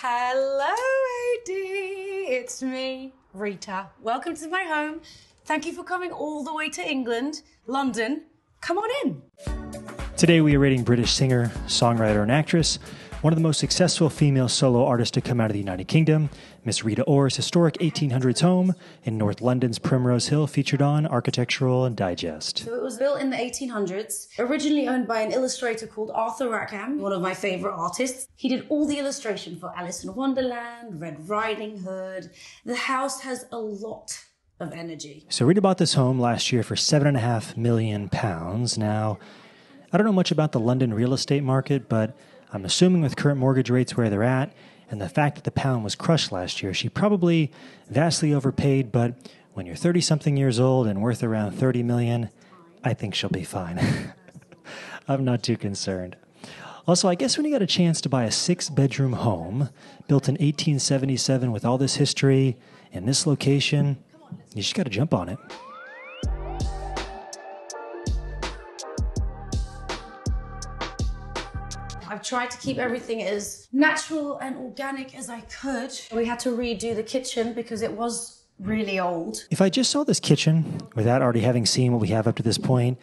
Hello, AD. It's me, Rita. Welcome to my home. Thank you for coming all the way to England, London. Come on in. Today we are rating British singer, songwriter, and actress, one of the most successful female solo artists to come out of the United Kingdom. Miss Rita Ora's historic 1800s home in North London's Primrose Hill featured on Architectural Digest. So it was built in the 1800s, originally owned by an illustrator called Arthur Rackham, one of my favourite artists. He did all the illustration for Alice in Wonderland, Red Riding Hood. The house has a lot of energy. So Rita bought this home last year for £7.5 million. Now, I don't know much about the London real estate market, but I'm assuming with current mortgage rates where they're at, and the fact that the pound was crushed last year, she probably vastly overpaid, but when you're 30-something years old and worth around $30 million, I think she'll be fine. I'm not too concerned. Also, I guess when you got a chance to buy a 6-bedroom home, built in 1877 with all this history, in this location, you just got to jump on it. I've tried to keep everything as natural and organic as I could. We had to redo the kitchen because it was really old. If I just saw this kitchen without already having seen what we have up to this point,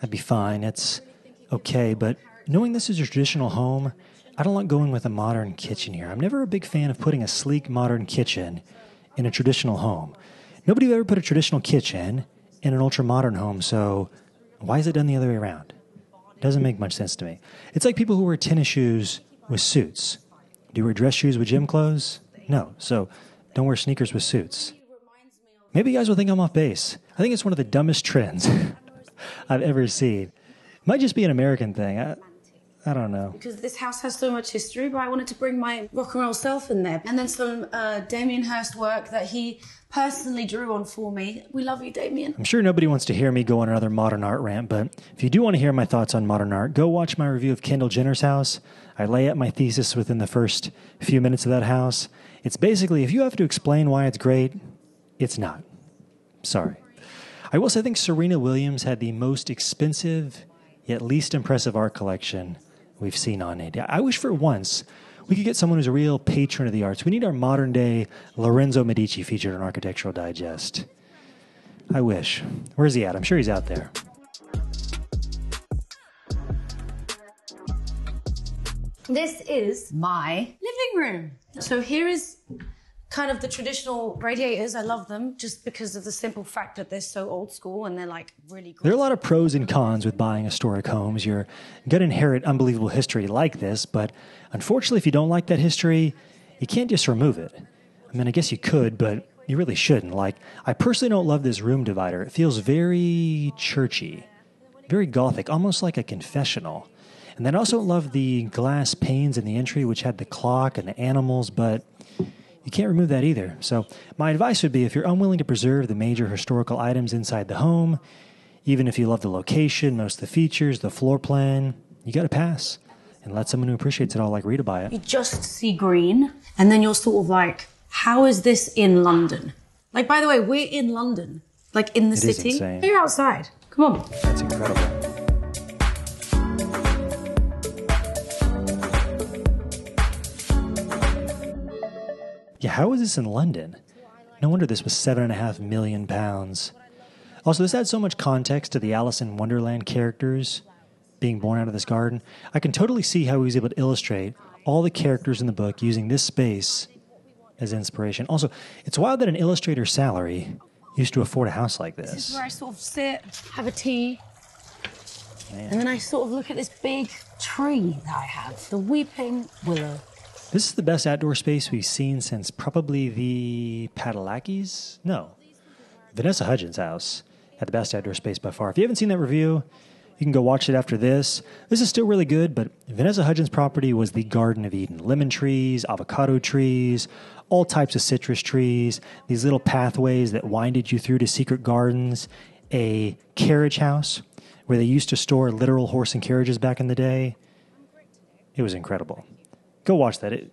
I'd be fine. It's okay, but knowing this is your traditional home, I don't like going with a modern kitchen here. I'm never a big fan of putting a sleek modern kitchen in a traditional home. Nobody would ever put a traditional kitchen in an ultra-modern home, so why is it done the other way around? Doesn't make much sense to me. It's like people who wear tennis shoes with suits. Do you wear dress shoes with gym clothes? No. So don't wear sneakers with suits. Maybe you guys will think I'm off base. I think it's one of the dumbest trends I've ever seen. It might just be an American thing. I don't know. Because this house has so much history, but I wanted to bring my rock and roll self in there. And then some Damien Hirst work that he personally drew on for me. We love you, Damien. I'm sure nobody wants to hear me go on another modern art rant, but if you do want to hear my thoughts on modern art, go watch my review of Kendall Jenner's house. I lay out my thesis within the first few minutes of that house. It's basically, if you have to explain why it's great, it's not. Sorry. I will say I think Serena Williams had the most expensive, yet least impressive art collection we've seen on AD. I wish for once we could get someone who's a real patron of the arts. We need our modern-day Lorenzo Medici featured on Architectural Digest. I wish. Where's he at? I'm sure he's out there. This is my living room. So here is kind of the traditional radiators. I love them just because of the simple fact that they're so old school and they're like really great. There are a lot of pros and cons with buying historic homes. You're going to inherit unbelievable history like this, but unfortunately, if you don't like that history, you can't just remove it. I mean, I guess you could, but you really shouldn't. Like, I personally don't love this room divider. It feels very churchy, very gothic, almost like a confessional. And then I also love the glass panes in the entry, which had the clock and the animals, but you can't remove that either. So my advice would be if you're unwilling to preserve the major historical items inside the home, even if you love the location, most of the features, the floor plan, you got to pass and let someone who appreciates it all like Rita buy it. You just see green and then you're sort of like, how is this in London? Like, by the way, we're in London, like in the city. Is insane. You're outside. Come on. That's incredible. Yeah, how is this in London? No wonder this was £7.5 million. Also, this adds so much context to the Alice in Wonderland characters being born out of this garden. I can totally see how he was able to illustrate all the characters in the book using this space as inspiration. Also, it's wild that an illustrator's salary used to afford a house like this. This is where I sort of sit, have a tea, Man. and then I sort of look at this big tree that I have, the weeping willow. This is the best outdoor space we've seen since probably the Padillakis? No, Vanessa Hudgens' house had the best outdoor space by far. If you haven't seen that review, you can go watch it after this. This is still really good, but Vanessa Hudgens' property was the Garden of Eden. Lemon trees, avocado trees, all types of citrus trees, these little pathways that winded you through to secret gardens, a carriage house where they used to store literal horse and carriages back in the day. It was incredible. Go watch that.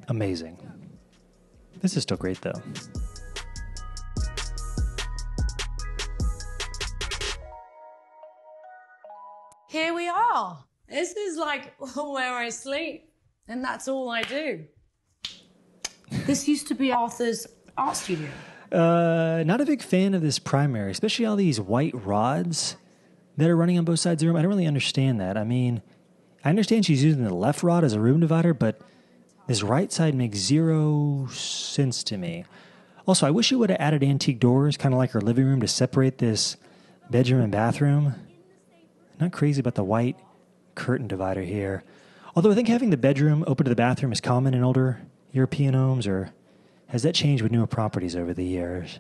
Amazing. This is still great, though. Here we are. This is like where I sleep, and that's all I do. This used to be Arthur's art studio. Not a big fan of this primary, especially all these white rods that are running on both sides of the room. I don't really understand that. I mean, I understand she's using the left rod as a room divider, but this right side makes zero sense to me. Also, I wish you would have added antique doors, kind of like her living room, to separate this bedroom and bathroom. Not crazy about the white curtain divider here. Although I think having the bedroom open to the bathroom is common in older European homes, or has that changed with newer properties over the years?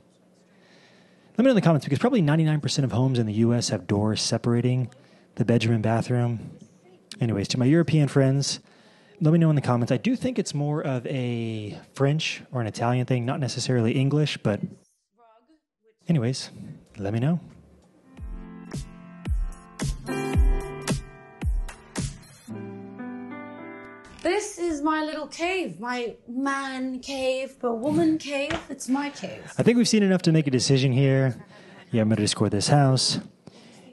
Let me know in the comments, because probably 99% of homes in the U.S. have doors separating the bedroom and bathroom. Anyways, to my European friends, let me know in the comments. I do think it's more of a French or an Italian thing, not necessarily English, but anyways, let me know. This is my little cave, my man cave, but woman cave. It's my cave. I think we've seen enough to make a decision here. Yeah, I'm going to score this house.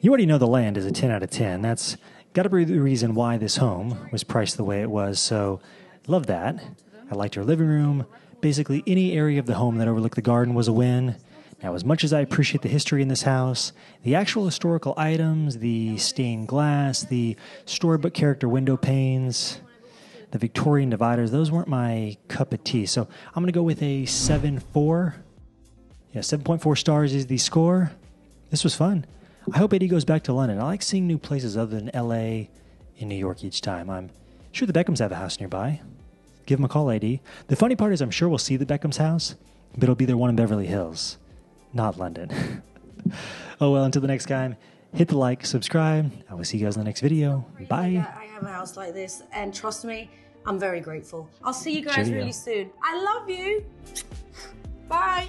You already know the land is a 10 out of 10. That's got to be the reason why this home was priced the way it was. So, love that. I liked her living room. Basically, any area of the home that overlooked the garden was a win. Now, as much as I appreciate the history in this house, the actual historical items, the stained glass, the storybook character window panes, the Victorian dividers, those weren't my cup of tea. So I'm going to go with a 7.4. Yeah, 7.4 stars is the score. This was fun. I hope Eddie goes back to London. I like seeing new places other than LA and New York each time. I'm sure the Beckhams have a house nearby. Give them a call, Eddie. The funny part is I'm sure we'll see the Beckhams' house, but it'll be their one in Beverly Hills, not London. Oh well, until the next time, hit the like, subscribe. I will see you guys in the next video. Bye. I have a house like this, and trust me, I'm very grateful. I'll see you guys Cheerio. really soon. I love you. Bye.